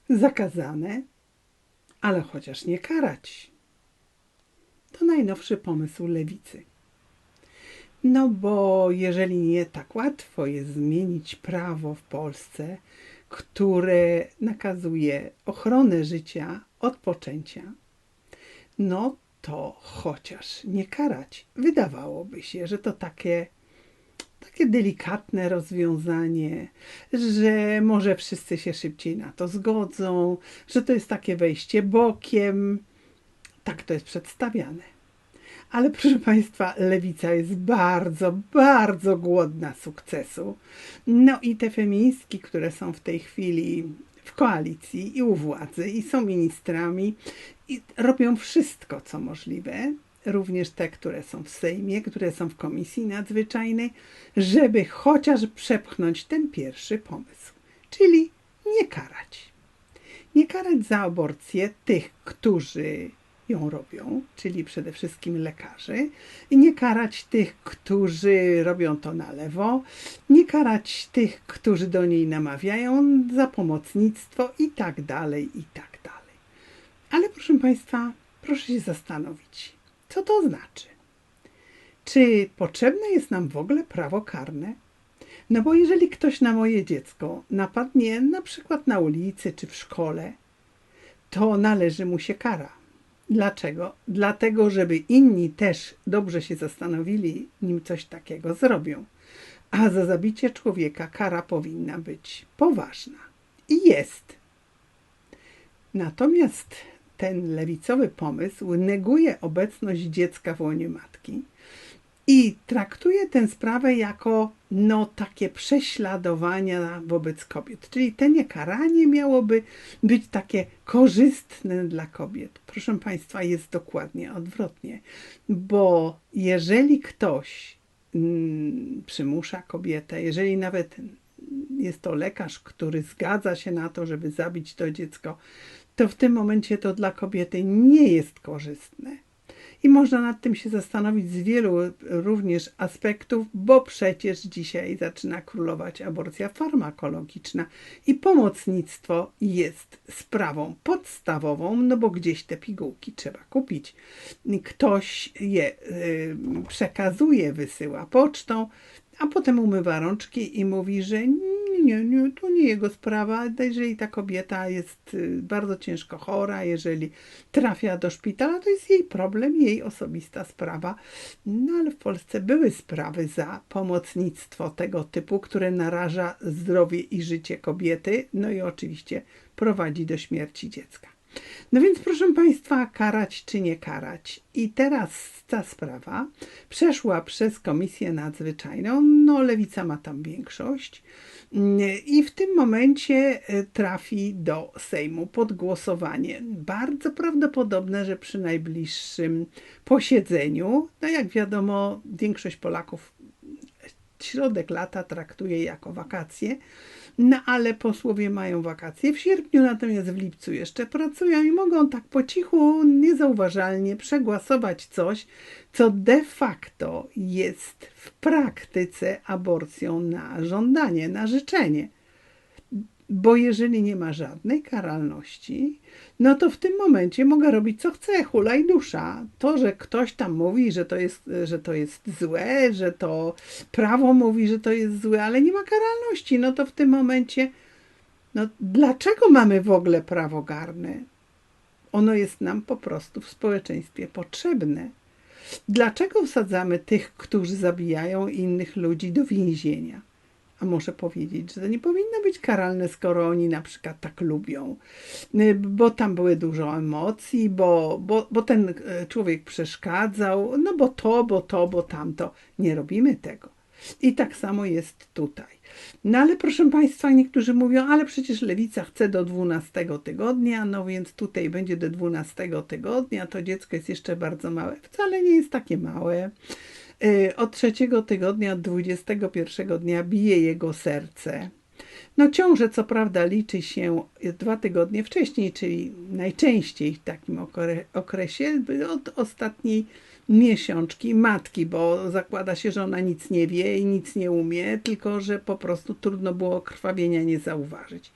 zakazane, ale chociaż nie karać. To najnowszy pomysł lewicy. No bo jeżeli nie tak łatwo jest zmienić prawo w Polsce, które nakazuje ochronę życia od poczęcia, no to chociaż nie karać. Wydawałoby się, że to takie delikatne rozwiązanie, że może wszyscy się szybciej na to zgodzą, że to jest takie wejście bokiem. Tak to jest przedstawiane. Ale proszę Państwa, lewica jest bardzo, bardzo głodna sukcesu. No i te feministki, które są w tej chwili w koalicji i u władzy i są ministrami i robią wszystko, co możliwe, również te, które są w Sejmie, które są w Komisji Nadzwyczajnej, żeby chociaż przepchnąć ten pierwszy pomysł, czyli nie karać. Nie karać za aborcję tych, którzy ją robią, czyli przede wszystkim lekarzy, i nie karać tych, którzy robią to na lewo, nie karać tych, którzy do niej namawiają za pomocnictwo i tak dalej, i tak dalej. Ale proszę Państwa, proszę się zastanowić, co to znaczy? Czy potrzebne jest nam w ogóle prawo karne? No bo jeżeli ktoś na moje dziecko napadnie na przykład na ulicy czy w szkole, to należy mu się kara. Dlaczego? Dlatego, żeby inni też dobrze się zastanowili, nim coś takiego zrobią. A za zabicie człowieka kara powinna być poważna. I jest. Natomiast ten lewicowy pomysł neguje obecność dziecka w łonie matki i traktuje tę sprawę jako takie prześladowania wobec kobiet. Czyli te niekaranie miałoby być takie korzystne dla kobiet. Proszę Państwa, jest dokładnie odwrotnie, bo jeżeli ktoś przymusza kobietę, jeżeli nawet jest to lekarz, który zgadza się na to, żeby zabić to dziecko, to w tym momencie to dla kobiety nie jest korzystne. I można nad tym się zastanowić z wielu również aspektów, bo przecież dzisiaj zaczyna królować aborcja farmakologiczna i pomocnictwo jest sprawą podstawową, no bo gdzieś te pigułki trzeba kupić. Ktoś je przekazuje, wysyła pocztą, a potem umywa rączki i mówi, że nie, to nie jego sprawa. Jeżeli ta kobieta jest bardzo ciężko chora, jeżeli trafia do szpitala, to jest jej problem, jej osobista sprawa. No ale w Polsce były sprawy za pomocnictwo tego typu, które naraża zdrowie i życie kobiety, no i oczywiście prowadzi do śmierci dziecka. No więc proszę Państwa, karać czy nie karać? I teraz ta sprawa przeszła przez Komisję Nadzwyczajną, no lewica ma tam większość i w tym momencie trafi do Sejmu pod głosowanie. Bardzo prawdopodobne, że przy najbliższym posiedzeniu, no jak wiadomo, większość Polaków środek lata traktuje jako wakacje, no ale posłowie mają wakacje w sierpniu, natomiast w lipcu jeszcze pracują i mogą tak po cichu, niezauważalnie przegłosować coś, co de facto jest w praktyce aborcją na żądanie, na życzenie. Bo jeżeli nie ma żadnej karalności, no to w tym momencie mogę robić co chcę, hulaj dusza. To, że ktoś tam mówi, że to jest złe, że to prawo mówi, że to jest złe, ale nie ma karalności, no to w tym momencie, dlaczego mamy w ogóle prawo karne? Ono jest nam po prostu w społeczeństwie potrzebne. Dlaczego wsadzamy tych, którzy zabijają innych ludzi, do więzienia? A może powiedzieć, że to nie powinno być karalne, skoro oni na przykład tak lubią, bo tam były dużo emocji, bo ten człowiek przeszkadzał, bo tamto. Nie robimy tego. I tak samo jest tutaj. No ale proszę Państwa, niektórzy mówią, ale przecież lewica chce do 12 tygodnia, no więc tutaj będzie do 12 tygodnia, to dziecko jest jeszcze bardzo małe. Wcale nie jest takie małe. Od 3 tygodnia, od 21 dnia bije jego serce. No ciążę co prawda liczy się 2 tygodnie wcześniej, czyli najczęściej w takim okresie, od ostatniej miesiączki matki, bo zakłada się, że ona nic nie wie i nic nie umie, tylko że po prostu trudno było krwawienia nie zauważyć.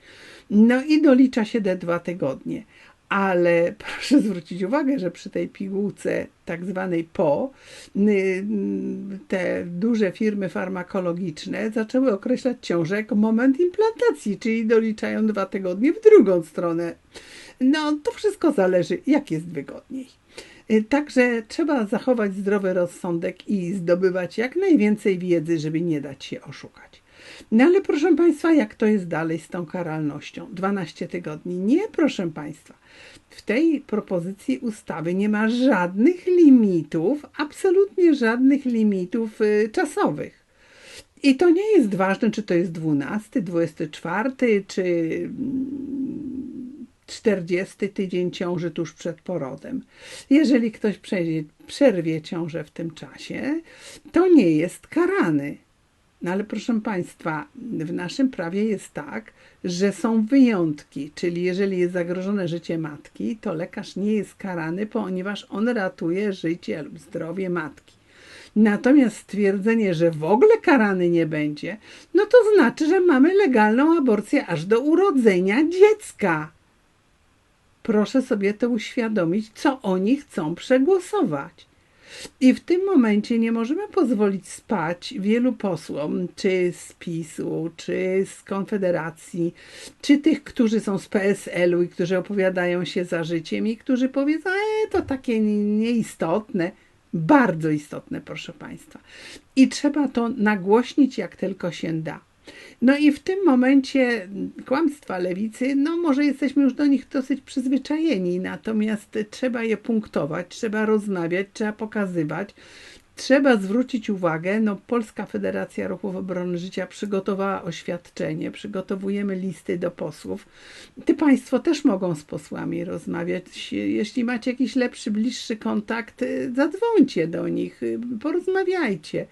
No i dolicza się te 2 tygodnie. Ale proszę zwrócić uwagę, że przy tej pigułce tak zwanej PO te duże firmy farmakologiczne zaczęły określać ciążę jako moment implantacji, czyli doliczają 2 tygodnie w drugą stronę. No to wszystko zależy, jak jest wygodniej. Także trzeba zachować zdrowy rozsądek i zdobywać jak najwięcej wiedzy, żeby nie dać się oszukać. No ale proszę Państwa, jak to jest dalej z tą karalnością? 12 tygodni. Nie, proszę Państwa. W tej propozycji ustawy nie ma żadnych limitów, absolutnie żadnych limitów czasowych. I to nie jest ważne, czy to jest 12, 24, czy 40 tydzień ciąży tuż przed porodem. Jeżeli ktoś przerwie ciążę w tym czasie, to nie jest karany. No ale proszę Państwa, w naszym prawie jest tak, że są wyjątki, czyli jeżeli jest zagrożone życie matki, to lekarz nie jest karany, ponieważ on ratuje życie lub zdrowie matki. Natomiast stwierdzenie, że w ogóle karany nie będzie, no to znaczy, że mamy legalną aborcję aż do urodzenia dziecka. Proszę sobie to uświadomić, co oni chcą przegłosować. I w tym momencie nie możemy pozwolić spać wielu posłom, czy z PiS-u, czy z Konfederacji, czy tych, którzy są z PSL-u i którzy opowiadają się za życiem i którzy powiedzą, to takie nieistotne. Bardzo istotne, proszę Państwa. I trzeba to nagłośnić jak tylko się da. No i w tym momencie kłamstwa lewicy, no może jesteśmy już do nich dosyć przyzwyczajeni, natomiast trzeba je punktować, trzeba rozmawiać, trzeba pokazywać, trzeba zwrócić uwagę, no Polska Federacja Ruchów Obrony Życia przygotowała oświadczenie, przygotowujemy listy do posłów. Ty Państwo też mogą z posłami rozmawiać. Jeśli macie jakiś lepszy, bliższy kontakt, zadzwońcie do nich, porozmawiajcie,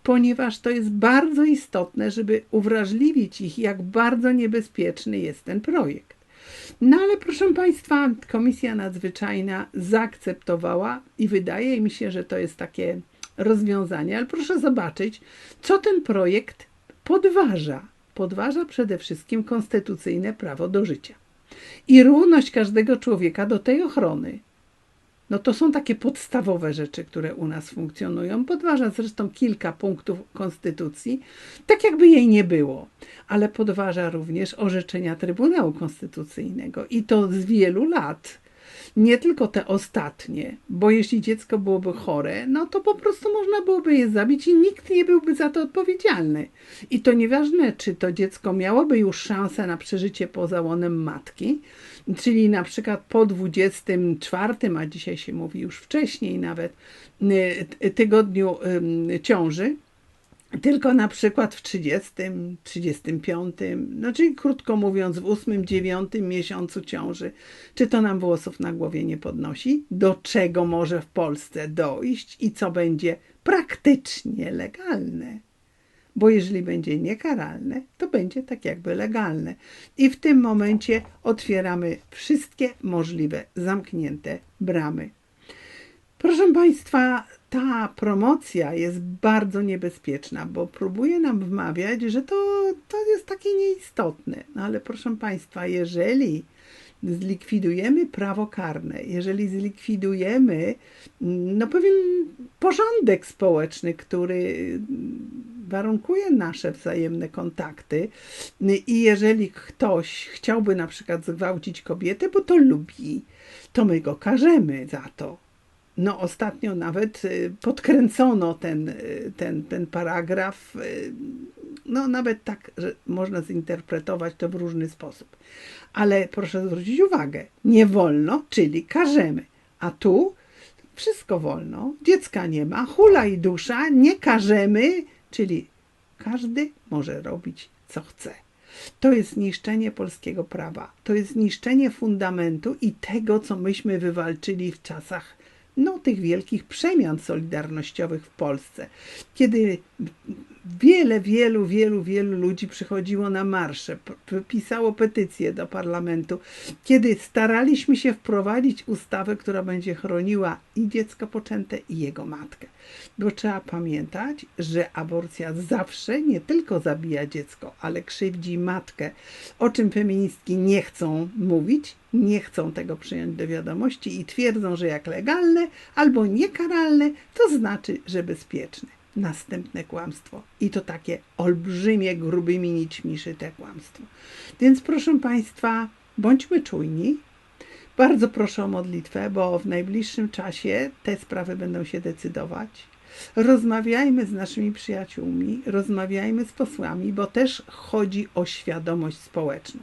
ponieważ to jest bardzo istotne, żeby uwrażliwić ich, jak bardzo niebezpieczny jest ten projekt. No ale proszę Państwa, Komisja Nadzwyczajna zaakceptowała i wydaje mi się, że to jest takie rozwiązanie, ale proszę zobaczyć, co ten projekt podważa. Podważa przede wszystkim konstytucyjne prawo do życia i równość każdego człowieka do tej ochrony. No to są takie podstawowe rzeczy, które u nas funkcjonują. Podważa zresztą kilka punktów Konstytucji, tak jakby jej nie było. Ale podważa również orzeczenia Trybunału Konstytucyjnego i to z wielu lat. Nie tylko te ostatnie, bo jeśli dziecko byłoby chore, no to po prostu można byłoby je zabić i nikt nie byłby za to odpowiedzialny. I to nieważne, czy to dziecko miałoby już szansę na przeżycie poza łonem matki, czyli na przykład po 24, a dzisiaj się mówi już wcześniej nawet, tygodniu ciąży, tylko na przykład w 30, 35, no czyli krótko mówiąc w 8, 9 miesiącu ciąży. Czy to nam włosów na głowie nie podnosi? Do czego może w Polsce dojść i co będzie praktycznie legalne? Bo jeżeli będzie niekaralne, to będzie tak jakby legalne. I w tym momencie otwieramy wszystkie możliwe zamknięte bramy. Proszę Państwa, ta promocja jest bardzo niebezpieczna, bo próbuje nam wmawiać, że to jest takie nieistotne. No ale proszę Państwa, jeżeli zlikwidujemy prawo karne, jeżeli zlikwidujemy pewien porządek społeczny, który warunkuje nasze wzajemne kontakty i jeżeli ktoś chciałby na przykład zgwałcić kobietę, bo to lubi, to my go karzemy za to. No ostatnio nawet podkręcono ten paragraf, no nawet tak, że można zinterpretować to w różny sposób. Ale proszę zwrócić uwagę, nie wolno, czyli karzemy. A tu wszystko wolno, dziecka nie ma, hula i dusza, nie karzemy, czyli każdy może robić co chce. To jest niszczenie polskiego prawa, to jest niszczenie fundamentu i tego, co myśmy wywalczyli w czasach tych wielkich przemian solidarnościowych w Polsce, kiedy wielu ludzi przychodziło na marsze, pisało petycje do parlamentu, kiedy staraliśmy się wprowadzić ustawę, która będzie chroniła i dziecko poczęte, i jego matkę. Bo trzeba pamiętać, że aborcja zawsze nie tylko zabija dziecko, ale krzywdzi matkę, o czym feministki nie chcą mówić, nie chcą tego przyjąć do wiadomości i twierdzą, że jak legalne albo niekaralne, to znaczy, że bezpieczne. Następne kłamstwo. I to takie olbrzymie, grubymi nićmi szyte kłamstwo. Więc proszę Państwa, bądźmy czujni. Bardzo proszę o modlitwę, bo w najbliższym czasie te sprawy będą się decydować. Rozmawiajmy z naszymi przyjaciółmi, rozmawiajmy z posłami, bo też chodzi o świadomość społeczną.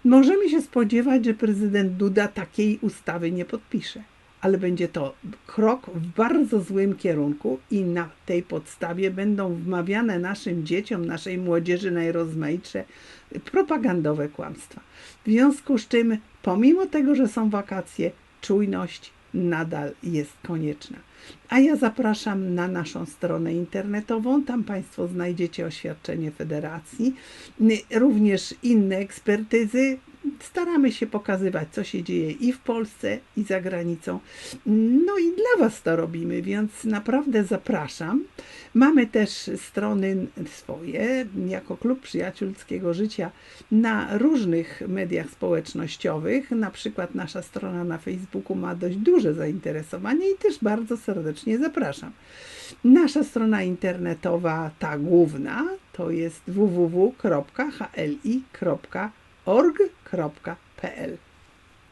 Możemy się spodziewać, że prezydent Duda takiej ustawy nie podpisze, ale będzie to krok w bardzo złym kierunku i na tej podstawie będą wmawiane naszym dzieciom, naszej młodzieży najrozmaitsze propagandowe kłamstwa. W związku z czym, pomimo tego, że są wakacje, czujność nadal jest konieczna. A ja zapraszam na naszą stronę internetową, tam Państwo znajdziecie oświadczenie Federacji, również inne ekspertyzy. Staramy się pokazywać, co się dzieje i w Polsce, i za granicą. No i dla Was to robimy, więc naprawdę zapraszam. Mamy też strony swoje, jako Klub Przyjaciół Ludzkiego Życia, na różnych mediach społecznościowych. Na przykład nasza strona na Facebooku ma dość duże zainteresowanie i też bardzo serdecznie zapraszam. Nasza strona internetowa, ta główna, to jest www.hli.org.pl.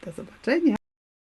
Do zobaczenia.